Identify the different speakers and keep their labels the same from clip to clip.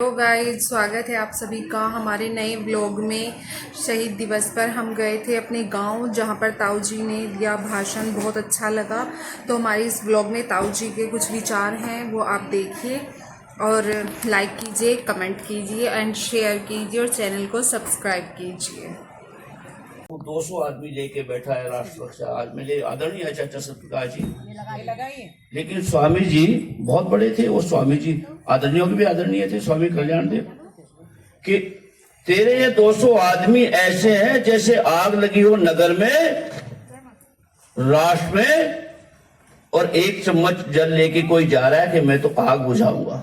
Speaker 1: तो गाइस, स्वागत है आप सभी का हमारे नए व्लॉग में। शहीद दिवस पर हम गए थे अपने गांव, जहां पर ताऊ जी ने दिया भाषण, बहुत अच्छा लगा। तो हमारे इस व्लॉग में ताऊ जी के कुछ विचार हैं, वो आप देखिए और लाइक कीजिए, कमेंट कीजिए एंड शेयर कीजिए और चैनल को सब्सक्राइब कीजिए।
Speaker 2: 200 आदमी लेके बैठा है राष्ट्र रक्षा। आज मेरे आदरणीय चाचा सत्यप्रकाश जी, लेकिन स्वामी जी बहुत बड़े थे। वो स्वामी जी आदरणीय भी आदरणीय थे, स्वामी कल्याण देव, कि तेरे ये 200 आदमी ऐसे हैं जैसे आग लगी हो नगर में, राष्ट्र में, और एक चम्मच जल लेके कोई जा रहा है कि मैं तो आग बुझाऊंगा।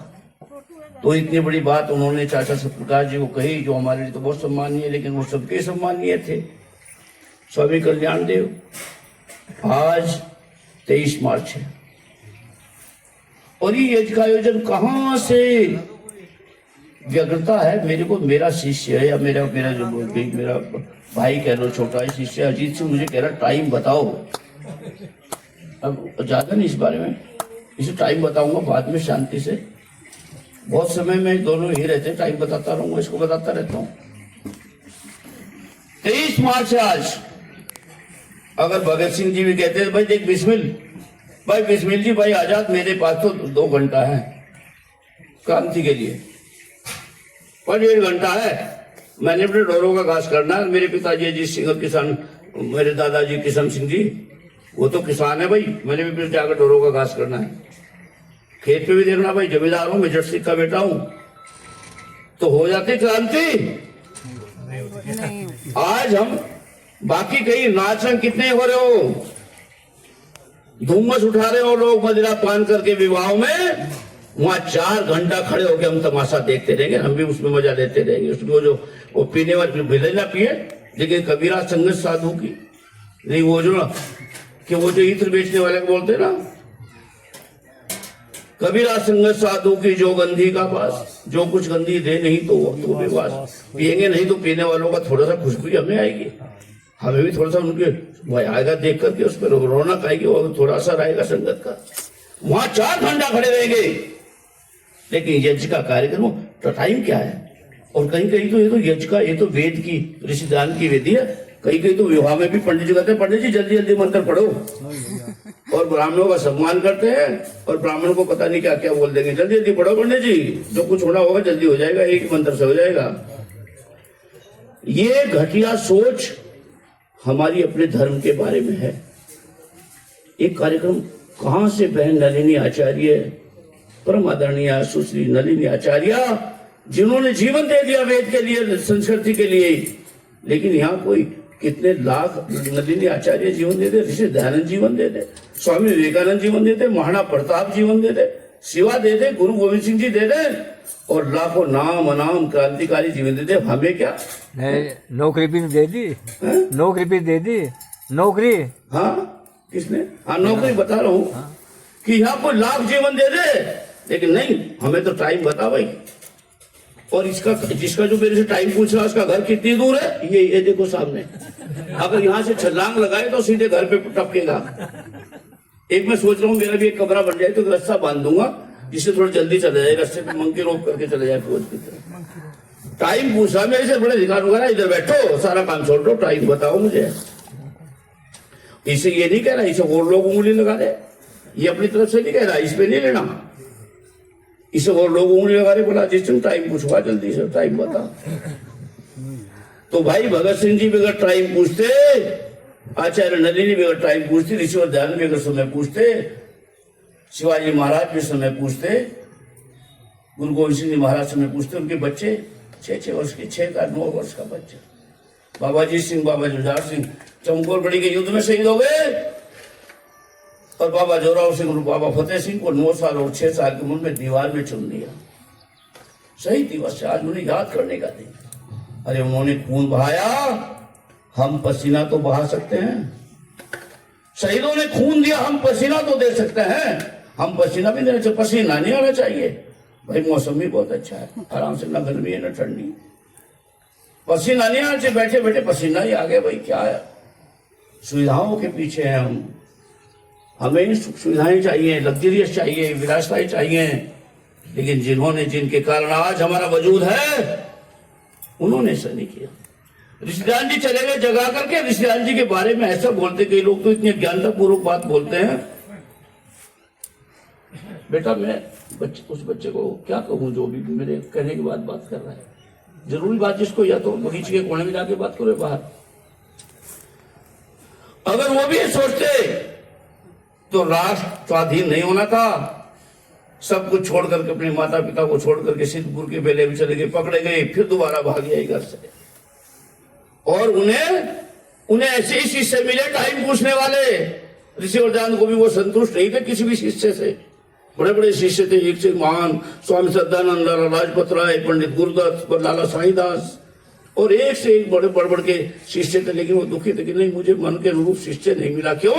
Speaker 2: तो इतनी बड़ी बात उन्होंने चाचा सत्यप्रकाश जी को कही, जो हमारे लिए तो बहुत सम्मानीय, लेकिन वो सबके सम्मानीय थे। स्वामी कल्याण देव, आज 23 मार्च है और ये यज्ञ का आयोजन कहां से व्यग्रता है। मेरे को मेरा शिष्य है या मेरा भाई कह लो, छोटा शिष्य अजीत सिंह, मुझे कह रहा टाइम बताओ। अब ज्यादा नहीं इस बारे में, इसे टाइम बताऊंगा बाद में शांति से। बहुत समय में दोनों ही रहते, टाइम बताता रहूंगा, इसको बताता रहता हूं। 23 मार्च है आज। अगर भगत सिंह जी भी कहते हैं भाई देख बिस्मिल, भाई बिस्मिल जी, भाई आजाद, मेरे पास तो 2 घंटा है क्रांति के लिए, पर 1.5 घंटा है। मैंने अपने ढोरों का घास करना है। मेरे पिताजी अजीत सिंह किसान, मेरे दादाजी किशन सिंह जी, वो तो किसान है भाई, मैंने भी फिर जाकर ढोरों का घास करना है। खेत पे भी देखना भाई, जमींदार हूं, मेजर सिंह का बेटा हूं, तो हो जाती क्रांति। आज हम बाकी कई नाच रंग कितने हो रहे हो, धूमस उठा रहे हो लोग मदिरा पान करके विवाहों में, वहां 4 घंटा खड़े होकर हम तमाशा देखते रहेंगे, हम भी उसमें मजा लेते रहेंगे। उसको जो वो पीने वाले भले ना पिए, लेकिन कबीरा संगत साधु की नहीं, वो जो इत्र बेचने वाले को बोलते ना, कबीरा संगत साधु की जो गंधी का पास, जो कुछ गंधी दे नहीं तो बेवास। पिएंगे नहीं तो पीने वालों का थोड़ा सा खुशबू हमें आएगी, हमें भी थोड़ा सा उनके आएगा देख करके, उस पर रौनक आएगी, और थोड़ा सा रहेगा संगत का। वहां 4 घंटा खड़े रहेंगे, लेकिन यज्ञ का कार्यक्रम तो टाइम क्या है। और कहीं कहीं तो ये तो यज्ञ का, ये तो वेद की, ऋषिदान की विधि है। कहीं कहीं तो विवाह में भी पंडित जी कहते हैं, पंडित जी जल्दी जल्दी मंत्र पढ़ो, और ब्राह्मणों का सम्मान करते हैं, और ब्राह्मण को पता नहीं क्या क्या बोल देंगे, जल्दी जल्दी पढ़ो पंडित जी, जो कुछ होना होगा जल्दी हो जाएगा, एक मंत्र से हो जाएगा। ये घटिया सोच हमारी अपने धर्म के बारे में है। एक कार्यक्रम कहां से बहन नलिनी आचार्य, परम आदरणीय सुश्री नलिनी आचार्य, जिन्होंने जीवन दे दिया वेद के लिए, संस्कृति के लिए, लेकिन यहाँ कोई कितने लाख नलिनी आचार्य जीवन दे दे, ऋषि दयानंद जीवन दे दे, स्वामी विवेकानंद जीवन दे दे, महाराणा प्रताप जीवन दे दे, शिवा दे दे, गुरु गोविंद सिंह जी दे दे, और लाखों नाम अनाम क्रांतिकारी जीवन दे दे। हमें क्या
Speaker 3: नौकरी भी दे दी, नौकरी भी दे दी, नौकरी।
Speaker 2: हाँ, किसने? हाँ, नौकरी बता रहा हूँ कि यहाँ कोई लाख जीवन दे दे, लेकिन नहीं, हमें तो टाइम बता भाई। और इसका, जिसका जो मेरे से टाइम पूछ रहा है, उसका घर कितनी दूर है, ये देखो सामने। अगर यहाँ से छलांग लगाए तो सीधे घर पे टपकेगा। एक मैं सोच रहा हूँ मेरा भी एक कमरा बन जाए तो रस्सा बांध दूंगा, जिससे थोड़ा जल्दी चला जाए, रस्ते पे मंकी रोक करके चले जाए फौज की तरफ। टाइम पूछा मेरे से, बड़े अधिकार वगैरह, इधर बैठो, सारा काम छोड़ दो, टाइम बताओ मुझे। इसे ये नहीं कह रहा इसे और लोग उंगली लगा दे, ये अपनी तरफ से नहीं कह रहा, इस पे नहीं लेना। इसे और लोग उंगली लगा रहे, बोला जिस दिन टाइम पूछवा जल्दी से टाइम बता। तो भाई भगत सिंह जी भी अगर टाइम पूछते, आचार्य नलिनी भी अगर टाइम पूछती, ऋषिवर दयानंद भी अगर समय पूछते, शिवाजी महाराज भी समय पूछते, गुरु गोविंद सिंह जी महाराज समय पूछते, उनके बच्चे 6 वर्ष के, 6 का 9 वर्ष का बच्चा, बाबा जी सिंह, बाबा जुझार सिंह चमकौरगढ़ी के युद्ध में शहीद हो गए, और बाबा जोरावर सिंह और बाबा फतेह सिंह को 9 साल और 6 साल की उम्र में दीवार में चुन दिया। शहीद दिवस से आज उन्हें याद करने का दिन। अरे उन्होंने खून बहाया, हम पसीना तो बहा सकते हैं। शहीदों ने खून दिया, हम पसीना तो दे सकते हैं। हम पसीना भी देना चाहिए, पसीना नहीं आना चाहिए भाई। मौसम भी बहुत अच्छा है, आराम से, ना गर्मी है ना ठंडी, पसीना नहीं आना चाहिए। बैठे बैठे पसीना ही आ गया भाई, क्या है। सुविधाओं के पीछे हैं हम, हमें सुविधाएं चाहिए, लग्जरियस चाहिए, विलासताएं चाहिए, लेकिन जिन्होंने, जिनके कारण आज हमारा वजूद है, उन्होंने ऐसा नहीं किया। ऋषिदान जी चले गए जगा करके। ऋषिदान जी के बारे में ऐसा बोलते, कई लोग तो इतने ज्ञानतापूर्वक बात बोलते हैं। बेटा मैं उस बच्चे को क्या कहूं जो भी मेरे कहने के बाद बात कर रहा है। जरूरी बात जिसको, या तो बगीचे के कोने में जाके बात करो बाहर। अगर वो भी सोचते तो राष्ट्र स्वाधीन नहीं होना था। सब कुछ छोड़ करके, अपने माता पिता को छोड़ करके सिद्धपुर के बेले में चले गए, पकड़े गए, फिर दोबारा भाग गए घर से। और उन्हें ऐसे ही शिष्य मिले टाइम पूछने वाले। ऋषि वरदान को भी वो संतुष्ट नहीं थे किसी भी शिष्य से। बड़े बड़े शिष्य थे, एक से महान स्वामी श्रद्धानंद, लाला लाजपत राय, पंडित गुरुदत्त, लाला साईदास, और एक से एक बड़े बड़े के शिष्य थे। लेकिन वो दुखी थे कि नहीं, मुझे मन के अनुरूप शिष्य नहीं मिला। क्यों?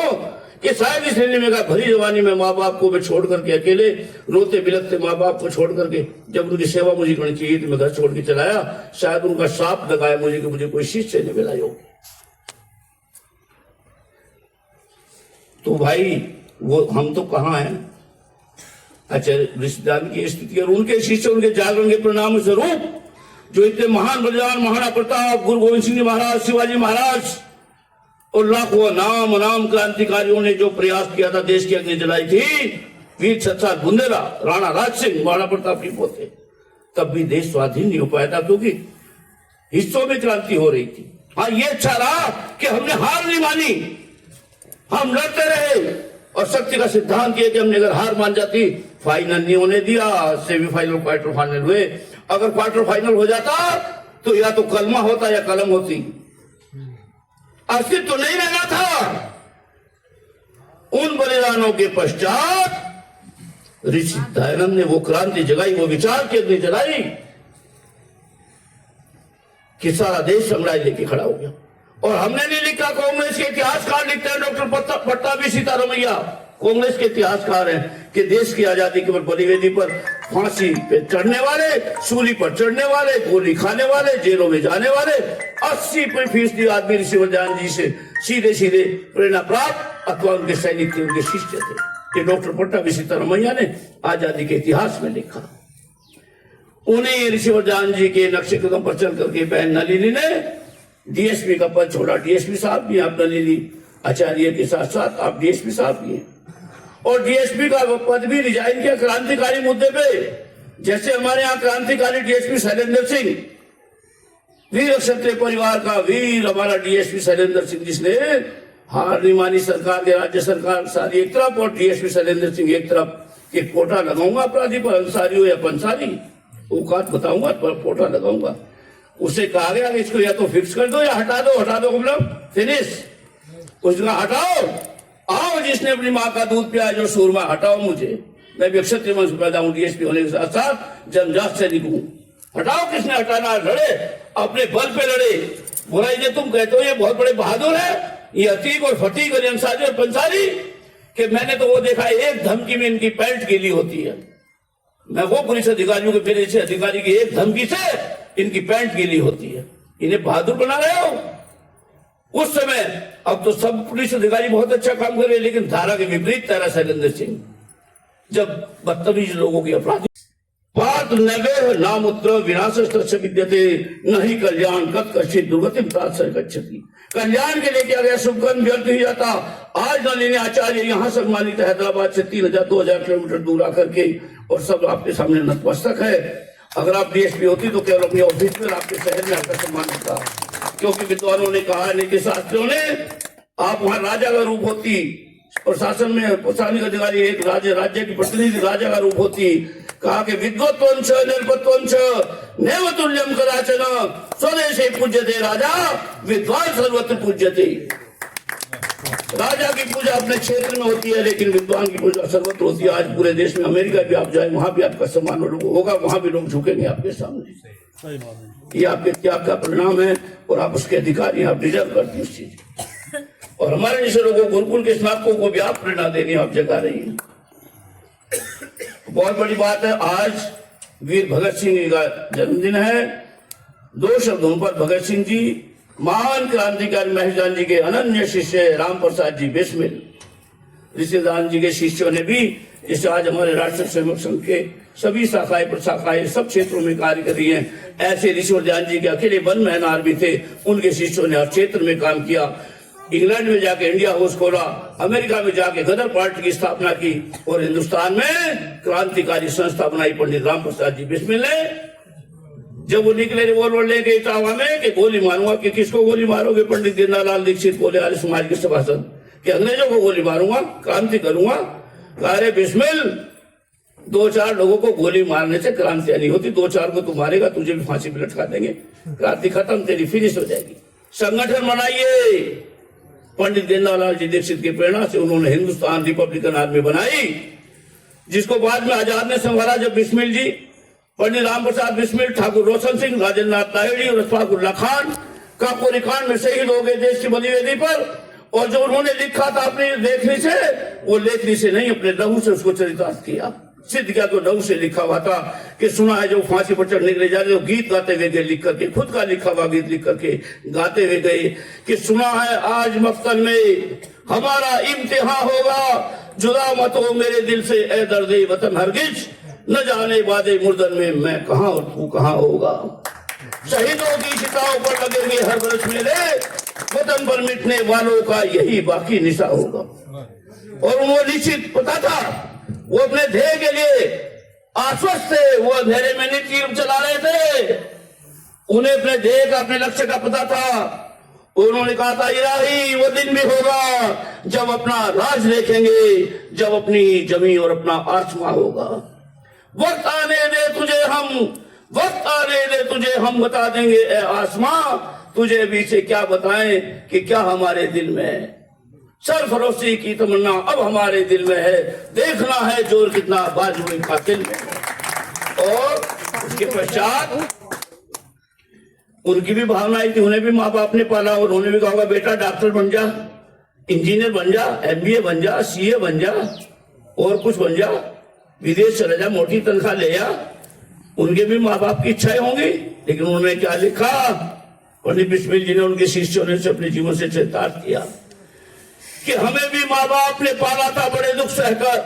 Speaker 2: कि शायद इसलिए में भरी जवानी में माँ बाप को मैं छोड़ करके, अकेले रोते बिलखते माँ बाप को छोड़ करके, जब उनकी सेवा मुझे करनी चाहिए तो मैं घर छोड़ के चलाया। शायद उनका साप लगाया मुझे कि मुझे कोई शिष्य नहीं मिला योग। तो भाई वो हम तो कहाँ हैं? अच्छा, ऋषिदान की स्थिति और उनके शिष्य, उनके जागरण के परिणाम स्वरूप जो इतने महान बलिदान, महाराणा प्रताप, गुरु गोविंद सिंह महाराज, शिवाजी महाराज और लाखों नाम क्रांतिकारियों ने जो प्रयास किया था, देश की अग्नि जलाई थी, वीर सत्सार बुंदेला, राणा राज सिंह, महाराणा प्रताप की पोते, तब भी देश स्वाधीन नहीं हो पाया था क्योंकि हिस्सों में क्रांति हो रही थी। हाँ, ये अच्छा रहा कि हमने हार नहीं मानी, हम लड़ते रहे और शक्ति का सिद्धांत ये कि हमने अगर हार मान जाती, फाइनल नहीं होने दिया, सेमीफाइनल क्वार्टर फाइनल हुए। अगर क्वार्टर फाइनल हो जाता तो या तो कलमा होता या कलम होती, अस्तित्व तो नहीं रहना था। उन बलिदानों के पश्चात ऋषि दयानंद ने वो क्रांति जगाई, वो विचार की अग्नि जलाई कि सारा देश संग्राम लेके खड़ा हो गया। और हमने नहीं लिखा, कांग्रेस के इतिहासकार लिखते हैं, डॉक्टर पट्टाभी सीतारमैया कांग्रेस के इतिहासकार हैं कि देश की आजादी के बलिवेदी पर फांसी पे चढ़ने वाले, सूली पर चढ़ने वाले, गोली खाने वाले, जेलों में जाने वाले 80% आदमी ऋषि वरदान जी से सीधे सीधे प्रेरणा प्राप्त अथवा उनके सैनिक थे, उनके शिष्य थे। ये डॉक्टर पट्टाभी सीतारमैया ने आजादी के इतिहास में लिखा। उन्हें ऋषि वरदान जी के नक्शे कदम पर चल करके बहन नलिनी ने डीएसपी का पद छोड़ा। डीएसपी साहब भी आप नलिनी आचार्य के साथ साथ आप डीएसपी साहब भी हैं, और डीएसपी का पद भी रिजाइन किया क्रांतिकारी मुद्दे पे। जैसे हमारे यहाँ क्रांतिकारी डीएसपी शैलेंद्र सिंह, वीर क्षत्रिय परिवार का वीर हमारा डीएसपी शैलेंद्र सिंह, जिसने हार नहीं मानी सरकार के, राज्य सरकार सारी एक तरफ और डीएसपी शैलेंद्र सिंह एक तरफ। एक पोटा लगाऊंगा अपराधी पर, अंसारी हो या पंसारी, औकात बताऊंगा पर पोटा लगाऊंगा। उसे कहा गया कि इसको या तो फिक्स कर दो या हटा दो मतलब फिनिश। उसका हटाओ, आओ जिसने अपनी माँ का दूध पिया जो सूरमा, हटाओ मुझे, मैं भी क्षत्रिय वंश पैदा हूं, डीएसपी होने के साथ साथ जनजात से निकलूं। हटाओ, किसने हटाना? लड़े, अपने बल पे लड़े। बुराई जो तुम कहते हो ये बहुत बड़े बहादुर है, ये अतीक और फतीक और अंसारी और पंसारी, कि मैंने तो वो देखा एक धमकी में इनकी पैंट गीली होती है। मैं वो पुलिस अधिकारियों के, मेरे से अधिकारी की एक धमकी से इनकी पैंट गीली होती है। इन्हें बहादुर बना रहे हो उस समय। अब तो सब पुलिस अधिकारी बहुत अच्छा काम कर रहे हैं, लेकिन धारा के विपरीत तारा शैलेंद्र सिंह जब बदतमीज लोगों की अपराधी पात नवे नामुत्र विनाशस्त्र विद्यते नहीं कल्याण कत कश्चित दुर्गति गच्छति। कल्याण के लिए क्या गया शुभकर्म व्यर्थ ही जाता। आज नलिनी आचार्य यहाँ सम्मानित हैदराबाद से 2,000 किलोमीटर दूर आकर के, और सब आपके सामने नतमस्तक है। अगर आप डीएसपी होती तो केवल अपने ऑफिस में आपके शहर में आपका सम्मान होता, क्योंकि विद्वानों ने कहा, नीति शास्त्रियों ने, आप वहां राजा का रूप होती और शासन में प्रशासनिक अधिकारी एक राज्य की प्रतिनिधि राजा का रूप होती। कहा कि विद्वत्वंश निर्पत्वंश नैव तुल्यम कदाचन स्वदेशे पूज्यते राजा विद्वान सर्वत्र पूज्यते। राजा की पूजा अपने क्षेत्र में होती है, लेकिन विद्वान की पूजा सर्वत्र होती है। आज पूरे देश में, अमेरिका भी आप जाए, वहां भी आपका सम्मान होगा, वहां भी लोग झुकेंगे आपके सामने। ये आपके त्याग का परिणाम है और आप उसके अधिकारी, आप डिजर्व करते हैं उस चीज। और हमारे जैसे लोगों, गुरुकुल के स्नातकों को भी आप प्रेरणा देनी आप जगा रही है। बहुत बड़ी बात है, आज वीर भगत सिंह का जन्मदिन है। 2 शब्दों पर भगत सिंह जी, महान क्रांतिकारी महेशदान जी के अनन्य शिष्य राम प्रसाद जी बिस्मिल। ऋषिदान जी के शिष्यों ने भी जिससे आज हमारे राष्ट्रीय स्वयंसेवक संघ के सभी शाखाएं प्रशाखाएं सब क्षेत्रों में कार्य कर रही हैं। ऐसे ऋषिवर ध्यान जी के अकेले 1 मैन आर्मी थे, उनके शिष्यों ने हर क्षेत्र में काम किया। इंग्लैंड में जाके इंडिया हाउस खोला, अमेरिका में जाके गदर पार्टी की स्थापना की और हिंदुस्तान में क्रांतिकारी संस्था बनाई पंडित राम प्रसाद जी बिस्मिल ने। जब वो निकले रिवॉल्वर लेके इटावा में कि गोली मारूंगा, कि किसको गोली मारोगे? पंडित दीनदयाल दीक्षित बोले आर्य समाज के सभासद कि अंग्रेजों को गोली मारूंगा, क्रांति करूंगा। अरे बिस्मिल, 2-4 लोगों को गोली मारने से क्रांति नहीं होती, 2-4 को तू मारेगा, तुझे भी फांसी पे लटका देंगे, क्रांति खत्म, तेरी फिनिश हो जाएगी। संगठन बनाइए। पंडित दीनदयाल जी दीक्षित की प्रेरणा से उन्होंने हिंदुस्तान रिपब्लिकन आर्मी बनाई, जिसको बाद में आजाद ने संभाला। जब बिस्मिल जी, पंडित राम प्रसाद बिस्मिल, ठाकुर रोशन सिंह, राजेंद्र नाथ नायडी और अशफाकुल्लाह खान काकोरी कांड में शहीद हो गए देश की बलिवेदी पर। और जो उन्होंने लिखा था अपनी लेखनी से, वो लेखनी से नहीं अपने लहू से उसको चरितार्थ किया, सिद्ध किया। तो लहू से लिखा हुआ था कि सुना है जो फांसी पर चढ़ने के लिए जा रहे हो, गीत गाते हुए गए लिख करके, खुद का लिखा हुआ गीत लिख करके गाते हुए गए कि सुना है आज मक्तल में हमारा इम्तिहान होगा, जुदा मत हो मेरे दिल से ए दर्दे वतन हरगिज, न जाने वादे मुर्दन में मैं कहां और तू कहां होगा। शहीदों की चिताओं पर लगेंगे हर बरस मेरे, वतन पर मिटने वालों का यही बाकी निशा होगा। और वो निश्चित पता था, वो अपने ध्येय के लिए आश्वस्त थे, वो अंधेरे में नहीं तीर चला रहे थे, उन्हें अपने ध्येय का, अपने लक्ष्य का पता था। उन्होंने कहा था इलाही वो दिन भी होगा जब अपना राज देखेंगे, जब अपनी जमीन और अपना आसमां होगा। वक्त आने दे तुझे हम, वक्त आने दे तुझे हम बता देंगे ए आसमां, तुझे भी से क्या बताएं कि क्या हमारे दिल में है। सरफरोशी की तमन्ना अब हमारे दिल में है, देखना है जोर कितना बाजुए कातिल में। और उसके पश्चात उनकी भी भावनाएं थी, उन्हें भी माँ बाप ने पाला और उन्होंने भी कहा बेटा डॉक्टर बन जा, इंजीनियर बन जा, MBA बन जा, CA बन जा और कुछ बन जा, विदेश चले जा, मोटी तनख्वाह ले जा। उनके भी माँ बाप की इच्छाएं होंगी, लेकिन उन्होंने क्या लिखा? पंडित बिस्मिल जी ने उनके शिष्यों ने से अपने जीवन से चरितार्थ किया कि हमें भी माँ बाप ने पाला था बड़े दुख सहकर,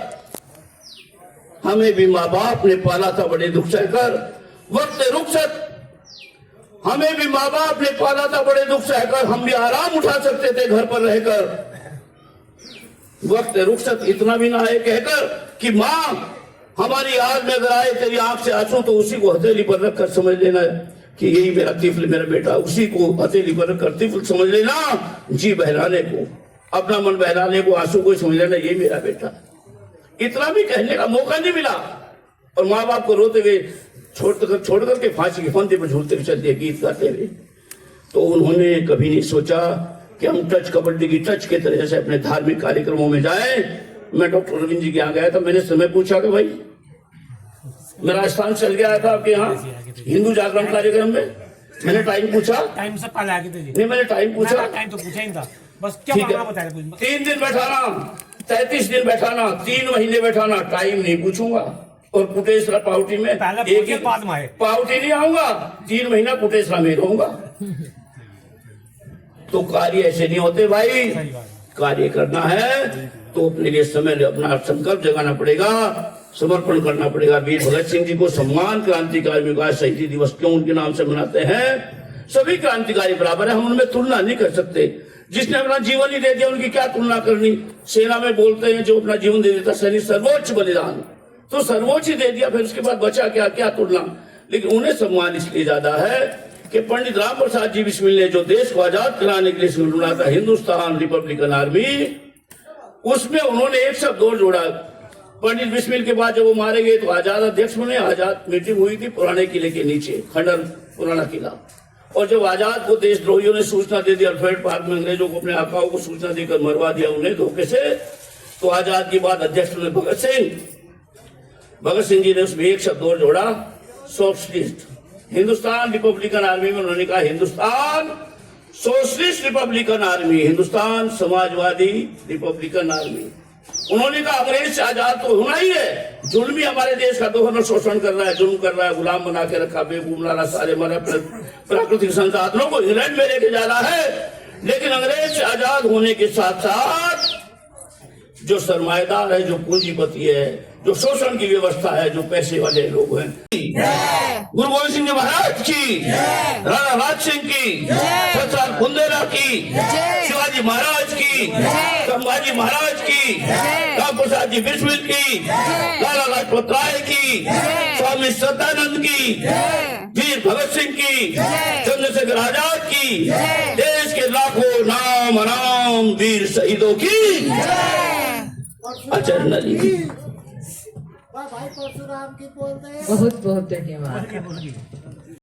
Speaker 2: हमें भी माँ बाप ने पाला था बड़े दुख सहकर, वक्त रुखसत हमें भी माँ बाप ने पाला था बड़े दुख सहकर, हम भी आराम उठा सकते थे घर पर रहकर। वक्त रुखसत इतना भी ना है कहकर कि माँ हमारी याद में अगर आए तेरी आंख से आंसू तो उसी को हथेली पर रखकर समझ लेना कि यही मेरा तिफल मेरा बेटा, उसी को हथेली पर रखकर तिफल समझ लेना, जी बहलाने को, अपना मन बहलाने को, आंसू को समझ लेना ये मेरा बेटा। इतना भी कहने का मौका नहीं मिला और माँ बाप को रोते हुए छोड़ करके फांसी के फंदे पर झूलते हुए चलते गीत गाते हुए। तो उन्होंने कभी नहीं सोचा कि हम टच कबड्डी की टच के तरह से अपने धार्मिक कार्यक्रमों में जाएं। मैं डॉक्टर रविंद्र जी के यहाँ गया था, मैंने समय पूछा कि भाई मैं राजस्थान चल गया था आपके यहाँ हिंदू जागरण कार्यक्रम में, मैंने टाइम पूछा,
Speaker 4: टाइम से पहले आगे थे जी।
Speaker 2: नहीं मैंने टाइम पूछा,
Speaker 4: टाइम तो पूछा ही था, बस क्या
Speaker 2: ठीक है,
Speaker 4: मांगना बताया कुछ।
Speaker 2: 3 दिन बैठाना, 33 दिन बैठाना, 3 महीने बैठाना, टाइम नहीं पूछूंगा। और कुटेश्वरा पावटी में
Speaker 4: पहले
Speaker 2: एक ही
Speaker 4: बाद में आए।
Speaker 2: पावटी नहीं आऊंगा, 3 महीना कुटेश्वरा में रहूंगा। तो कार्य ऐसे नहीं होते भाई, कार्य करना है तो अपने लिए समय, अपना संकल्प जगाना पड़ेगा, समर्पण करना पड़ेगा। वीर भगत सिंह जी को सम्मान क्रांतिकारी का शहीदी दिवस क्यों उनके नाम से मनाते हैं? सभी क्रांतिकारी बराबर है, हम उनमें तुलना नहीं कर सकते। जिसने अपना जीवन ही दे दिया उनकी क्या तुलना करनी? सेना में बोलते हैं जो अपना जीवन दे देता सैनिक सर्वोच्च बलिदान, तो सर्वोच्च ही दे दिया, फिर उसके बाद बचा क्या? क्या तुलना? लेकिन उन्हें सम्मान इसलिए ज्यादा है कि पंडित राम प्रसाद जी बिस्मिल ने जो देश को आजाद कराने के लिए शुरू बना था हिंदुस्तान रिपब्लिकन आर्मी, उसमें उन्होंने एक शब्द और जोड़ा। पंडित बिस्मिल के बाद जब वो मारे गए तो आजाद अध्यक्ष बने, आजाद मीटिंग हुई थी पुराने किले के नीचे, खंडर पुराना किला। और जब आजाद को देशद्रोहियों ने सूचना दे दी, अल्फ्रेड पार्क में अंग्रेजों को अपने आकाओं को सूचना देकर मरवा दिया उन्हें धोखे से, तो आजाद के बाद अध्यक्ष बने भगत सिंह जी ने उसमें एक शब्द और जोड़ा, सोशलिस्ट। हिंदुस्तान रिपब्लिकन आर्मी में उन्होंने कहा Hindustan socialist Republican army, Hindustan Samajwadi Republican army. उन्होंने कहा अंग्रेज से आजाद तो होना ही है, जुल्म ही हमारे देश का दोहरा शोषण कर रहा है, जुल्म कर रहा है, गुलाम बना के रखा, बेगूफ लाला सारे हमारे प्राकृतिक संसाधनों को इंग्लैंड में लेके जा रहा है। लेकिन अंग्रेज से आजाद होने के साथ साथ जो सरमाएदार है, जो पूंजीपति है, जो शोषण की व्यवस्था है, जो पैसे वाले लोग हैं। गुरु गोविंद सिंह जी महाराज की, राणा राज सिंह की, सरदार बुंदेला की, शिवाजी महाराज की, संभाजी महाराज की, राम प्रसाद जी बिस्मिल की, लाला लाजपत राय की, स्वामी सदानंद की, वीर भगत सिंह की, चंद्रशेखर आजाद की, देश के लाखों नाम अनाम वीर शहीदों की, आचार्य जी की।
Speaker 5: भाई परशुराम की बोलते हैं।
Speaker 6: बहुत बहुत धन्यवाद।